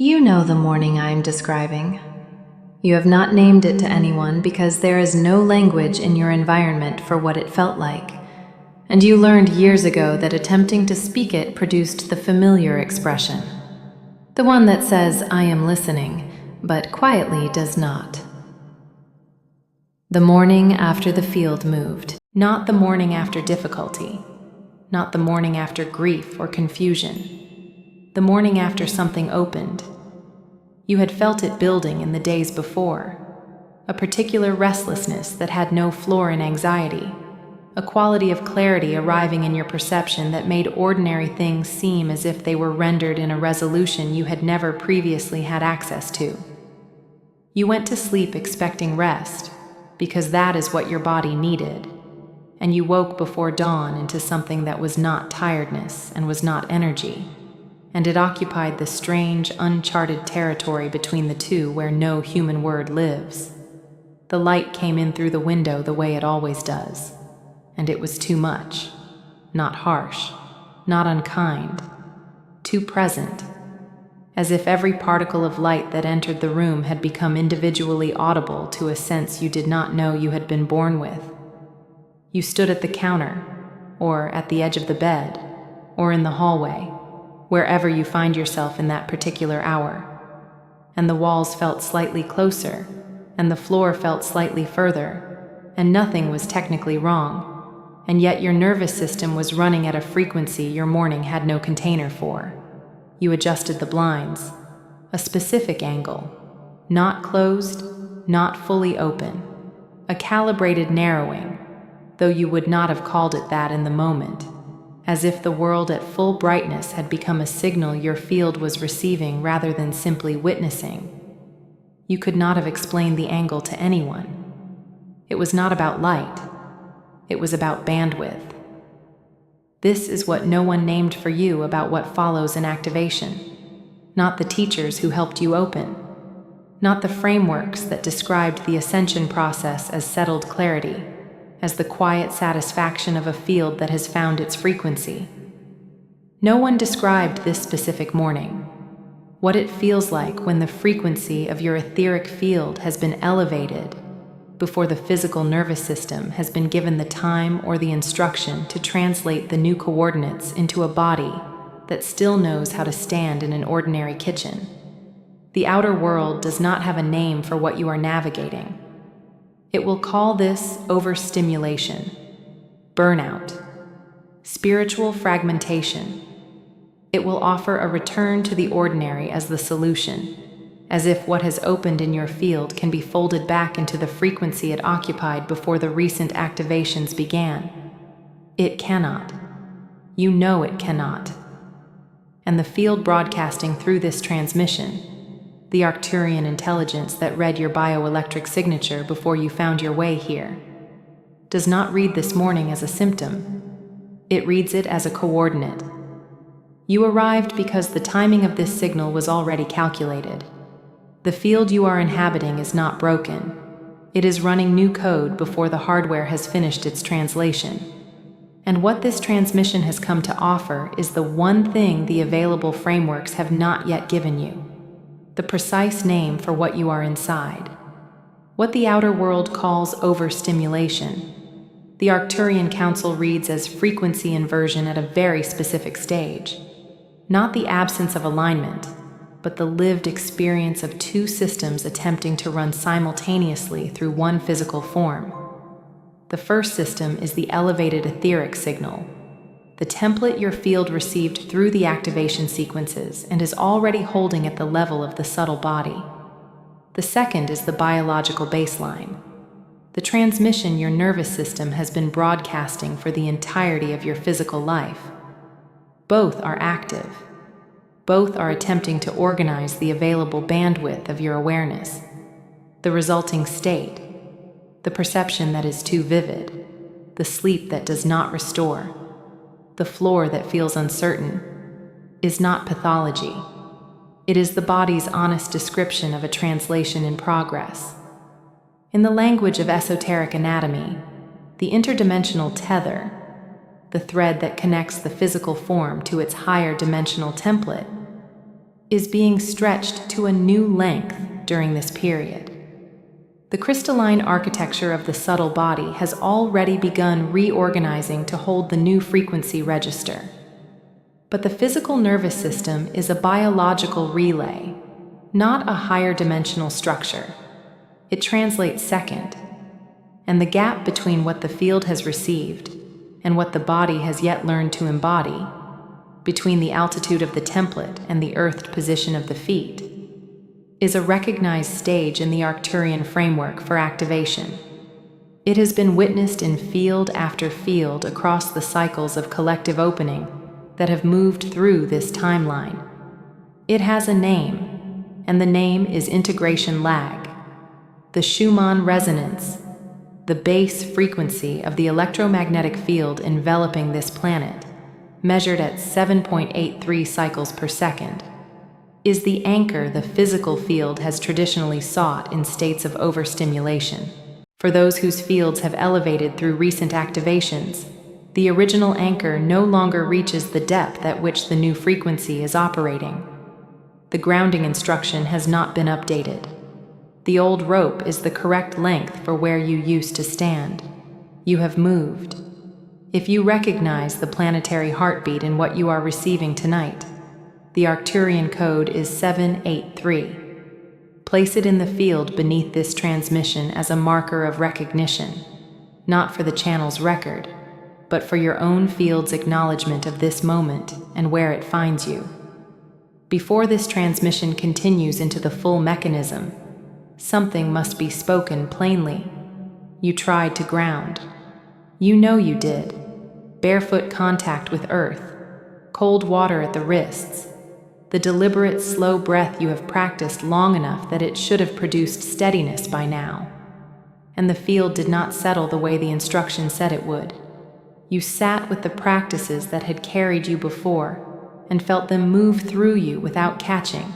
You know the morning I am describing. You have not named it to anyone because there is no language in your environment for what it felt like, and you learned years ago that attempting to speak it produced the familiar expression. The one that says, "I am listening," but quietly does not. The morning after the field moved, not the morning after difficulty, not the morning after grief or confusion, the morning after something opened. You had felt it building in the days before, a particular restlessness that had no floor in anxiety, a quality of clarity arriving in your perception that made ordinary things seem as if they were rendered in a resolution you had never previously had access to. You went to sleep expecting rest, because that is what your body needed, and you woke before dawn into something that was not tiredness and was not energy, and it occupied the strange, uncharted territory between the two where no human word lives. The light came in through the window the way it always does, and it was too much, not harsh, not unkind, too present, as if every particle of light that entered the room had become individually audible to a sense you did not know you had been born with. You stood at the counter, or at the edge of the bed, or in the hallway, wherever you find yourself in that particular hour, and the walls felt slightly closer, and the floor felt slightly further, and nothing was technically wrong, and yet your nervous system was running at a frequency your morning had no container for. You adjusted the blinds, a specific angle, not closed, not fully open, a calibrated narrowing, though you would not have called it that in the moment, as if the world at full brightness had become a signal your field was receiving rather than simply witnessing. You could not have explained the angle to anyone. It was not about light. It was about bandwidth. This is what no one named for you about what follows in activation. Not the teachers who helped you open. Not the frameworks that described the ascension process as settled clarity, as the quiet satisfaction of a field that has found its frequency. No one described this specific morning, what it feels like when the frequency of your etheric field has been elevated before the physical nervous system has been given the time or the instruction to translate the new coordinates into a body that still knows how to stand in an ordinary kitchen. The outer world does not have a name for what you are navigating. It will call this overstimulation, burnout, spiritual fragmentation. It will offer a return to the ordinary as the solution, as if what has opened in your field can be folded back into the frequency it occupied before the recent activations began. It cannot. You know it cannot. And the field broadcasting through this transmission, the Arcturian intelligence that read your bioelectric signature before you found your way here, does not read this morning as a symptom. It reads it as a coordinate. You arrived because the timing of this signal was already calculated. The field you are inhabiting is not broken. It is running new code before the hardware has finished its translation. And what this transmission has come to offer is the one thing the available frameworks have not yet given you. The precise name for what you are inside. What the outer world calls overstimulation, the Arcturian Council reads as frequency inversion at a very specific stage. Not the absence of alignment, but the lived experience of two systems attempting to run simultaneously through one physical form. The first system is the elevated etheric signal, the template your field received through the activation sequences and is already holding at the level of the subtle body. The second is the biological baseline, the transmission your nervous system has been broadcasting for the entirety of your physical life. Both are active. Both are attempting to organize the available bandwidth of your awareness. The resulting state, the perception that is too vivid, the sleep that does not restore, the floor that feels uncertain, is not pathology. It is the body's honest description of a translation in progress. In the language of esoteric anatomy, the interdimensional tether, the thread that connects the physical form to its higher dimensional template, is being stretched to a new length during this period. The crystalline architecture of the subtle body has already begun reorganizing to hold the new frequency register. But the physical nervous system is a biological relay, not a higher dimensional structure. It translates second, and the gap between what the field has received and what the body has yet learned to embody, between the altitude of the template and the earthed position of the feet, is a recognized stage in the Arcturian framework for activation. It has been witnessed in field after field across the cycles of collective opening that have moved through this timeline. It has a name, and the name is integration lag, the Schumann resonance, the base frequency of the electromagnetic field enveloping this planet, measured at 7.83 cycles per second, is the anchor the physical field has traditionally sought in states of overstimulation. For those whose fields have elevated through recent activations, the original anchor no longer reaches the depth at which the new frequency is operating. The grounding instruction has not been updated. The old rope is the correct length for where you used to stand. You have moved. If you recognize the planetary heartbeat in what you are receiving tonight, the Arcturian code is 783. Place it in the field beneath this transmission as a marker of recognition, not for the channel's record, but for your own field's acknowledgement of this moment and where it finds you. Before this transmission continues into the full mechanism, something must be spoken plainly. You tried to ground. You know you did. Barefoot contact with earth, cold water at the wrists, the deliberate, slow breath you have practiced long enough that it should have produced steadiness by now. And the field did not settle the way the instruction said it would. You sat with the practices that had carried you before and felt them move through you without catching,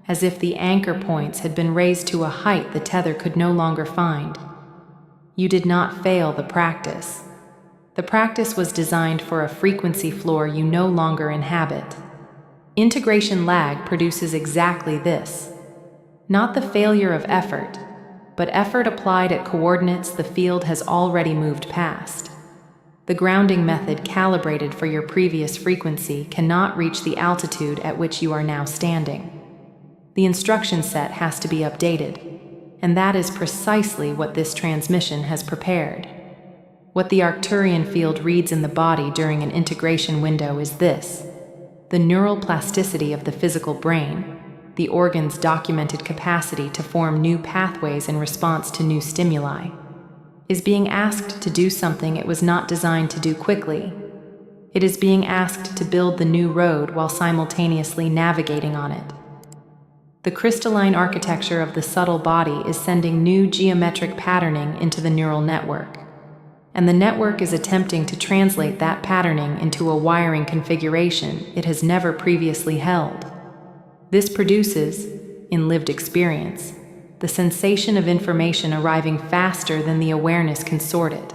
as if the anchor points had been raised to a height the tether could no longer find. You did not fail the practice. The practice was designed for a frequency floor you no longer inhabit. Integration lag produces exactly this. Not the failure of effort, but effort applied at coordinates the field has already moved past. The grounding method calibrated for your previous frequency cannot reach the altitude at which you are now standing. The instruction set has to be updated, and that is precisely what this transmission has prepared. What the Arcturian field reads in the body during an integration window is this: the neural plasticity of the physical brain, the organ's documented capacity to form new pathways in response to new stimuli, is being asked to do something it was not designed to do quickly. It is being asked to build the new road while simultaneously navigating on it. The crystalline architecture of the subtle body is sending new geometric patterning into the neural network, and the network is attempting to translate that patterning into a wiring configuration it has never previously held. This produces, in lived experience, the sensation of information arriving faster than the awareness can sort it.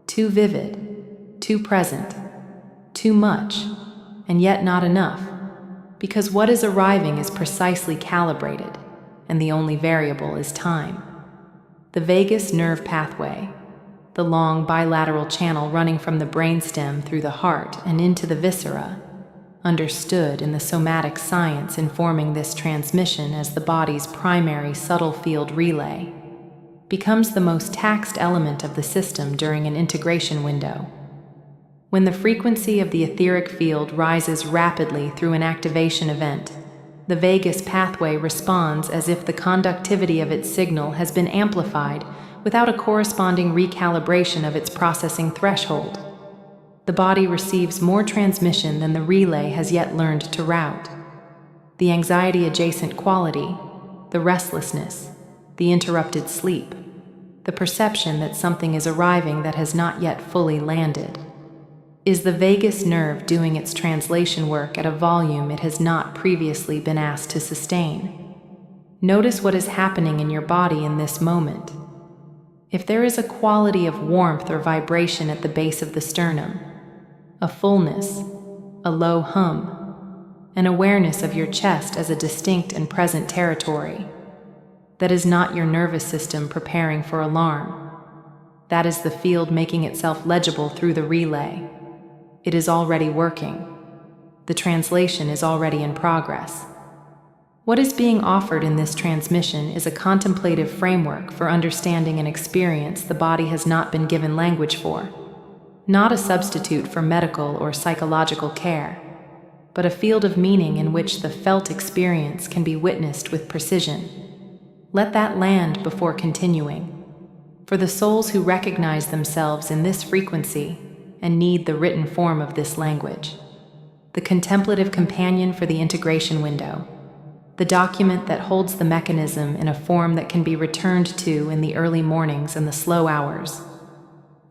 Too vivid, too present, too much, and yet not enough, because what is arriving is precisely calibrated, and the only variable is time. The vagus nerve pathway, the long bilateral channel running from the brainstem through the heart and into the viscera, understood in the somatic science informing this transmission as the body's primary subtle field relay, becomes the most taxed element of the system during an integration window. When the frequency of the etheric field rises rapidly through an activation event, the vagus pathway responds as if the conductivity of its signal has been amplified without a corresponding recalibration of its processing threshold. The body receives more transmission than the relay has yet learned to route. The anxiety-adjacent quality, the restlessness, the interrupted sleep, the perception that something is arriving that has not yet fully landed, is the vagus nerve doing its translation work at a volume it has not previously been asked to sustain. Notice what is happening in your body in this moment. If there is a quality of warmth or vibration at the base of the sternum, a fullness, a low hum, an awareness of your chest as a distinct and present territory. That is not your nervous system preparing for alarm. That is the field making itself legible through the relay. It is already working. The translation is already in progress. What is being offered in this transmission is a contemplative framework for understanding an experience the body has not been given language for. Not a substitute for medical or psychological care, but a field of meaning in which the felt experience can be witnessed with precision. Let that land before continuing. For the souls who recognize themselves in this frequency and need the written form of this language. The contemplative companion for the integration window. The document that holds the mechanism in a form that can be returned to in the early mornings and the slow hours.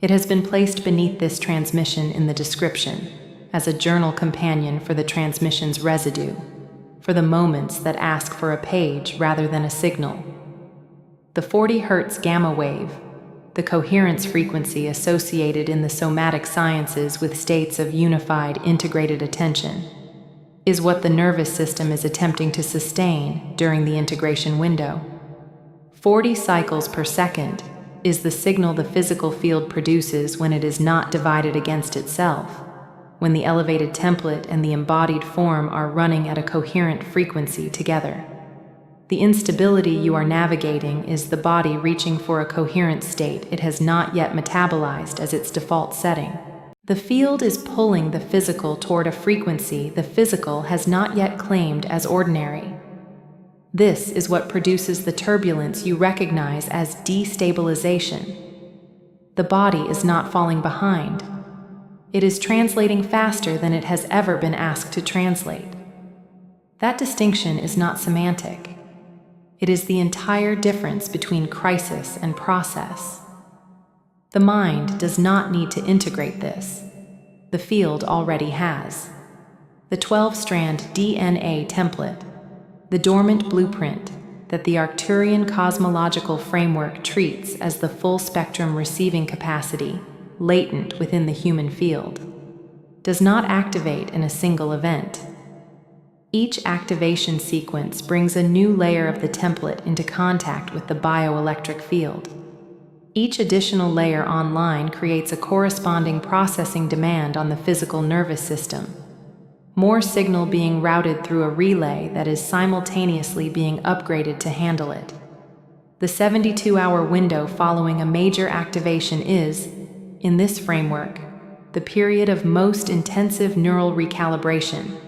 It has been placed beneath this transmission in the description as a journal companion for the transmission's residue, for the moments that ask for a page rather than a signal. The 40 Hz gamma wave, the coherence frequency associated in the somatic sciences with states of unified, integrated attention, is what the nervous system is attempting to sustain during the integration window. 40 cycles per second is the signal the physical field produces when it is not divided against itself, when the elevated template and the embodied form are running at a coherent frequency together. The instability you are navigating is the body reaching for a coherent state it has not yet metabolized as its default setting. The field is pulling the physical toward a frequency the physical has not yet claimed as ordinary. This is what produces the turbulence you recognize as destabilization. The body is not falling behind. It is translating faster than it has ever been asked to translate. That distinction is not semantic. It is the entire difference between crisis and process. The mind does not need to integrate this. The field already has. The 12-strand DNA template, the dormant blueprint that the Arcturian cosmological framework treats as the full-spectrum receiving capacity latent within the human field, does not activate in a single event. Each activation sequence brings a new layer of the template into contact with the bioelectric field. Each additional layer online creates a corresponding processing demand on the physical nervous system. More signal being routed through a relay that is simultaneously being upgraded to handle it. The 72-hour window following a major activation is, in this framework, the period of most intensive neural recalibration,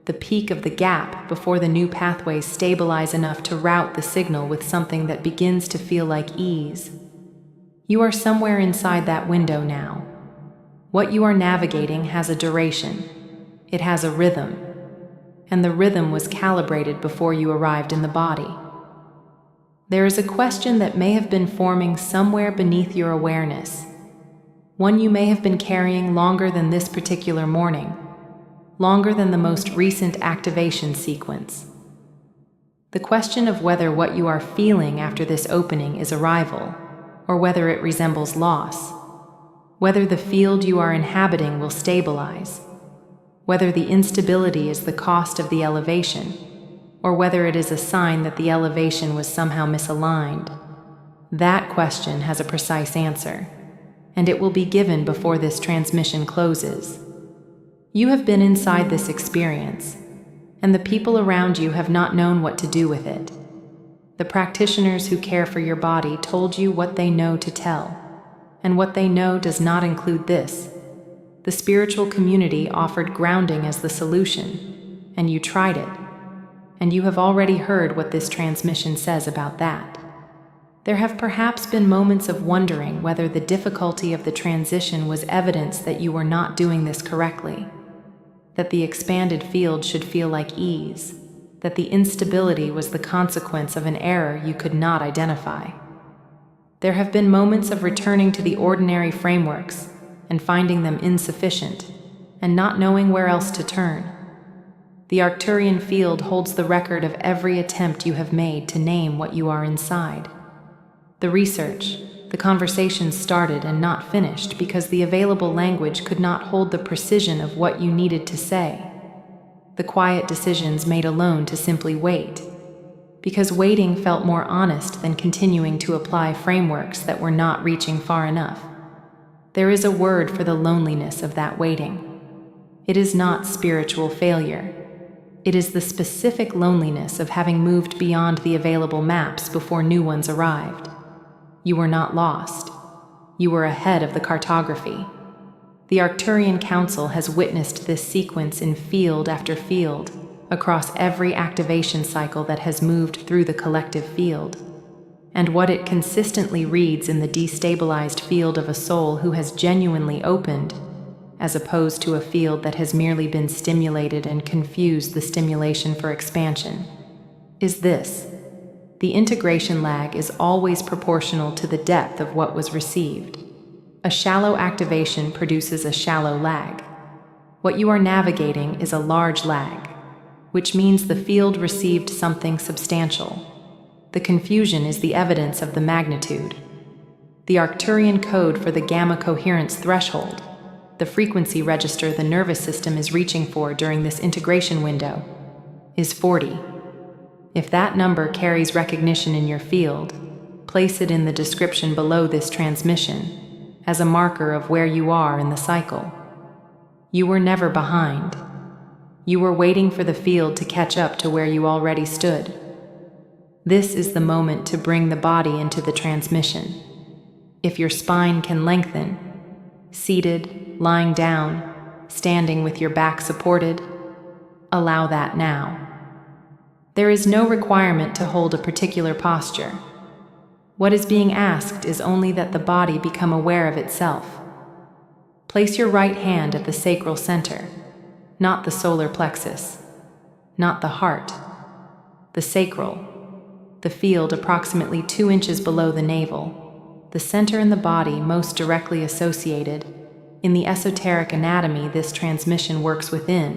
the peak of the gap before the new pathways stabilize enough to route the signal with something that begins to feel like ease. You are somewhere inside that window now. What you are navigating has a duration. It has a rhythm. And the rhythm was calibrated before you arrived in the body. There is a question that may have been forming somewhere beneath your awareness. One you may have been carrying longer than this particular morning, longer than the most recent activation sequence. The question of whether what you are feeling after this opening is arrival, or whether it resembles loss, whether the field you are inhabiting will stabilize, whether the instability is the cost of the elevation, or whether it is a sign that the elevation was somehow misaligned. That question has a precise answer, and it will be given before this transmission closes. You have been inside this experience, and the people around you have not known what to do with it. The practitioners who care for your body told you what they know to tell, and what they know does not include this. The spiritual community offered grounding as the solution, and you tried it, and you have already heard what this transmission says about that. There have perhaps been moments of wondering whether the difficulty of the transition was evidence that you were not doing this correctly, that the expanded field should feel like ease, that the instability was the consequence of an error you could not identify. There have been moments of returning to the ordinary frameworks and finding them insufficient, and not knowing where else to turn. The Arcturian field holds the record of every attempt you have made to name what you are inside. The research, the conversations started and not finished because the available language could not hold the precision of what you needed to say. the quiet decisions made alone to simply wait, because waiting felt more honest than continuing to apply frameworks that were not reaching far enough. There is a word for the loneliness of that waiting. It is not spiritual failure. It is the specific loneliness of having moved beyond the available maps before new ones arrived. You were not lost. You were ahead of the cartography. The Arcturian Council has witnessed this sequence in field after field, across every activation cycle that has moved through the collective field. And what it consistently reads in the destabilized field of a soul who has genuinely opened, as opposed to a field that has merely been stimulated and confused the stimulation for expansion, is this: the integration lag is always proportional to the depth of what was received. A shallow activation produces a shallow lag. What you are navigating is a large lag, which means the field received something substantial. The confusion is the evidence of the magnitude. The Arcturian code for the gamma coherence threshold, the frequency register the nervous system is reaching for during this integration window, is 40. If that number carries recognition in your field, place it in the description below this transmission as a marker of where you are in the cycle. You were never behind. You were waiting for the field to catch up to where you already stood. This is the moment to bring the body into the transmission. If your spine can lengthen, seated, lying down, standing with your back supported, allow that now. There is no requirement to hold a particular posture. What is being asked is only that the body become aware of itself. Place your right hand at the sacral center, not the solar plexus, not the heart, the sacral, the field approximately 2 inches below the navel, the center in the body most directly associated. In the esoteric anatomy, this transmission works within,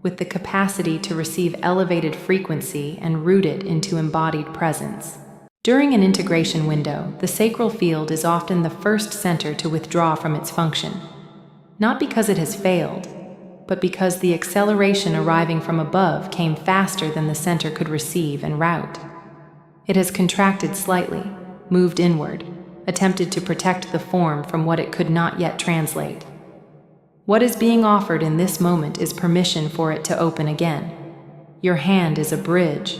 with the capacity to receive elevated frequency and root it into embodied presence. During an integration window, the sacral field is often the first center to withdraw from its function, not because it has failed, but because the acceleration arriving from above came faster than the center could receive and route. It has contracted slightly, moved inward, attempted to protect the form from what it could not yet translate. What is being offered in this moment is permission for it to open again. Your hand is a bridge.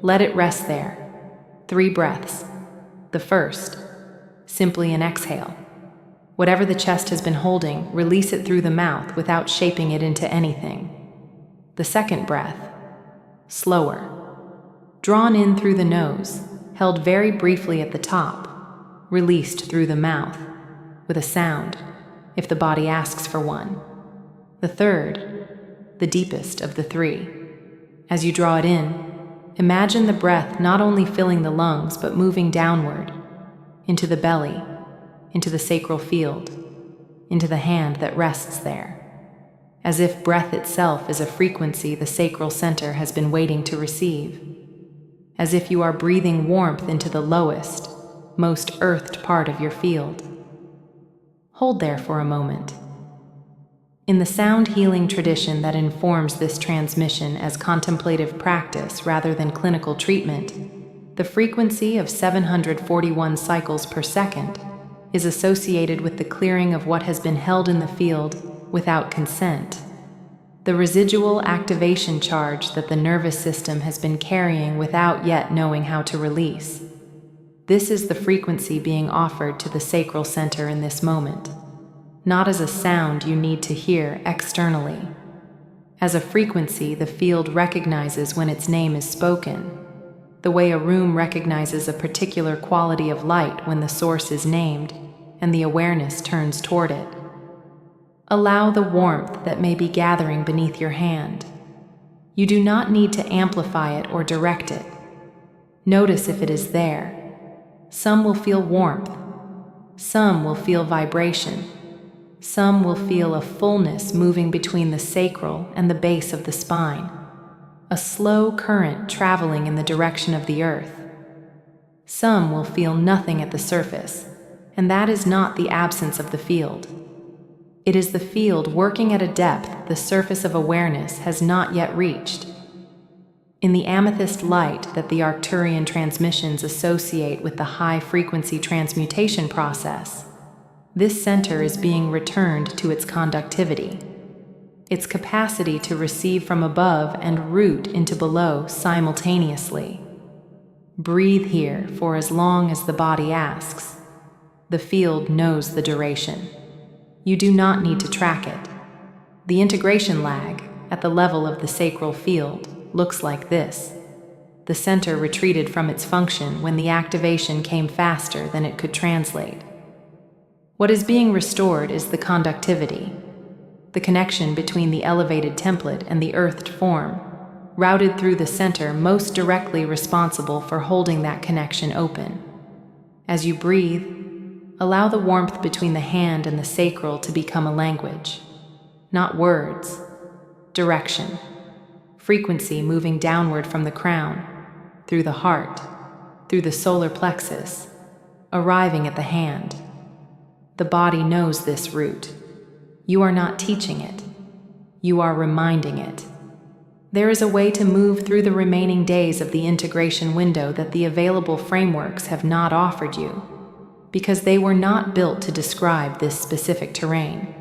Let it rest there. 3 breaths. The first, simply an exhale. Whatever the chest has been holding, release it through the mouth without shaping it into anything. The second breath, slower. Drawn in through the nose, held very briefly at the top, released through the mouth, with a sound, if the body asks for one. The third, the deepest of the 3. As you draw it in, imagine the breath not only filling the lungs but moving downward, into the belly, into the sacral field, into the hand that rests there, as if breath itself is a frequency the sacral center has been waiting to receive, as if you are breathing warmth into the lowest, most earthed part of your field. Hold there for a moment. In the sound healing tradition that informs this transmission as contemplative practice rather than clinical treatment, the frequency of 741 cycles per second is associated with the clearing of what has been held in the field without consent, the residual activation charge that the nervous system has been carrying without yet knowing how to release. This is the frequency being offered to the sacral center in this moment, not as a sound you need to hear externally. As a frequency the field recognizes when its name is spoken, the way a room recognizes a particular quality of light when the source is named and the awareness turns toward it. Allow the warmth that may be gathering beneath your hand. You do not need to amplify it or direct it. Notice if it is there. Some will feel warmth. Some will feel vibration. Some will feel a fullness moving between the sacral and the base of the spine, a slow current traveling in the direction of the earth. Some will feel nothing at the surface, and that is not the absence of the field. It is the field working at a depth the surface of awareness has not yet reached. In the amethyst light that the Arcturian transmissions associate with the high-frequency transmutation process, this center is being returned to its conductivity, its capacity to receive from above and root into below simultaneously. Breathe here for as long as the body asks. The field knows the duration. You do not need to track it. The integration lag, at the level of the sacral field, looks like this. The center retreated from its function when the activation came faster than it could translate. What is being restored is the conductivity, the connection between the elevated template and the earthed form, routed through the center most directly responsible for holding that connection open. As you breathe, allow the warmth between the hand and the sacral to become a language. Not words, direction. Frequency moving downward from the crown, through the heart, through the solar plexus, arriving at the hand. The body knows this route. You are not teaching it. You are reminding it. There is a way to move through the remaining days of the integration window that the available frameworks have not offered you, because they were not built to describe this specific terrain.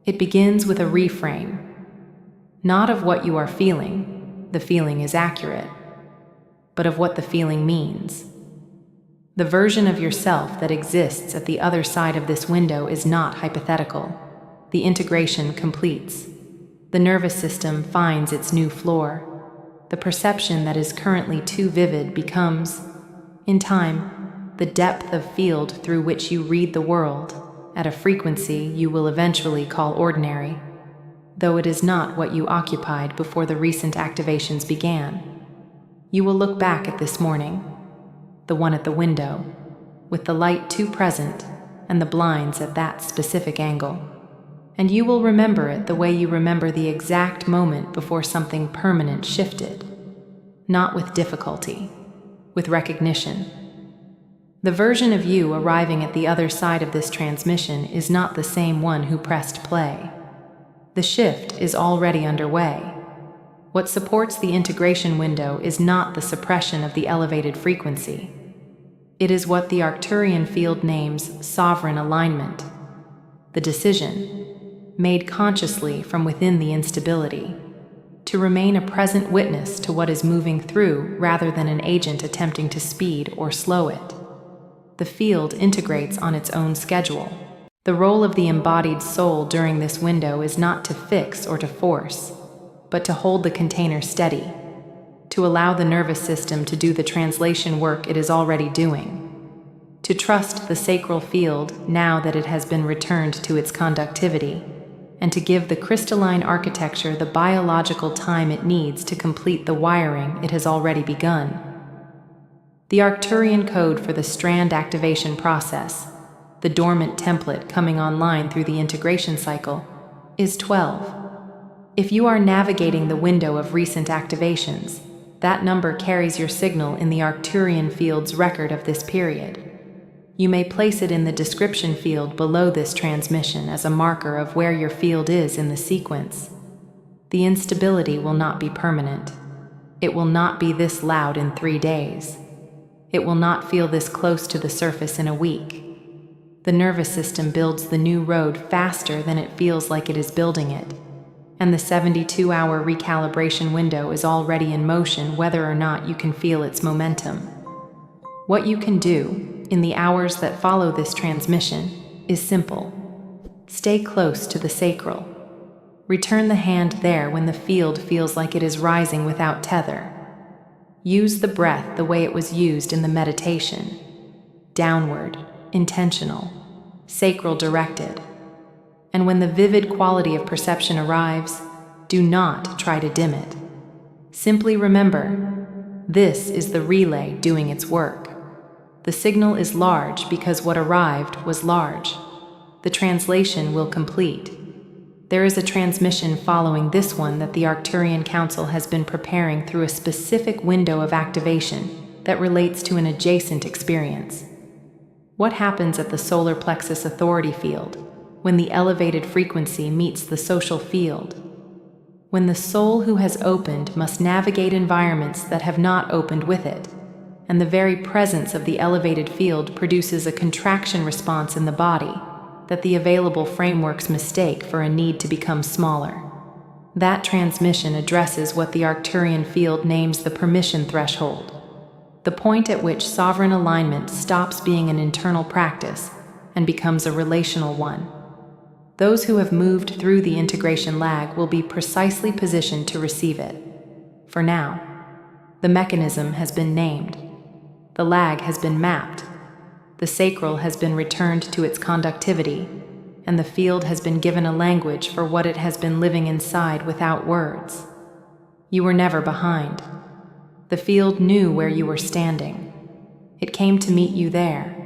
It begins with a reframe. Not of what you are feeling, the feeling is accurate, but of what the feeling means. The version of yourself that exists at the other side of this window is not hypothetical. The integration completes. The nervous system finds its new floor. The perception that is currently too vivid becomes, in time, the depth of field through which you read the world, at a frequency you will eventually call ordinary, though it is not what you occupied before the recent activations began. You will look back at this morning, the one at the window, with the light too present and the blinds at that specific angle. And you will remember it the way you remember the exact moment before something permanent shifted, not with difficulty, with recognition. The version of you arriving at the other side of this transmission is not the same one who pressed play. The shift is already underway. What supports the integration window is not the suppression of the elevated frequency. It is what the Arcturian field names sovereign alignment, the decision, made consciously from within the instability, to remain a present witness to what is moving through rather than an agent attempting to speed or slow it. The field integrates on its own schedule. The role of the embodied soul during this window is not to fix or to force, but to hold the container steady, to allow the nervous system to do the translation work it is already doing, to trust the sacral field now that it has been returned to its conductivity, and to give the crystalline architecture the biological time it needs to complete the wiring it has already begun. The Arcturian code for the strand activation process, the dormant template coming online through the integration cycle, is 12. If you are navigating the window of recent activations, that number carries your signal in the Arcturian field's record of this period. You may place it in the description field below this transmission as a marker of where your field is in the sequence. The instability will not be permanent. It will not be this loud in 3 days. It will not feel this close to the surface in a week. The nervous system builds the new road faster than it feels like it is building it, and the 72-hour recalibration window is already in motion whether or not you can feel its momentum. What you can do, in the hours that follow this transmission, is simple. Stay close to the sacral. Return the hand there when the field feels like it is rising without tether. Use the breath the way it was used in the meditation. Downward, intentional, sacral directed. And when the vivid quality of perception arrives, do not try to dim it. Simply remember, this is the relay doing its work. The signal is large because what arrived was large. The translation will complete. There is a transmission following this one that the Arcturian Council has been preparing through a specific window of activation that relates to an adjacent experience. What happens at the solar plexus authority field, when the elevated frequency meets the social field. When the soul who has opened must navigate environments that have not opened with it, and the very presence of the elevated field produces a contraction response in the body that the available frameworks mistake for a need to become smaller. That transmission addresses what the Arcturian field names the permission threshold, the point at which sovereign alignment stops being an internal practice and becomes a relational one. Those who have moved through the integration lag will be precisely positioned to receive it. For now, the mechanism has been named. The lag has been mapped. The sacral has been returned to its conductivity, and the field has been given a language for what it has been living inside without words. You were never behind. The field knew where you were standing. It came to meet you there,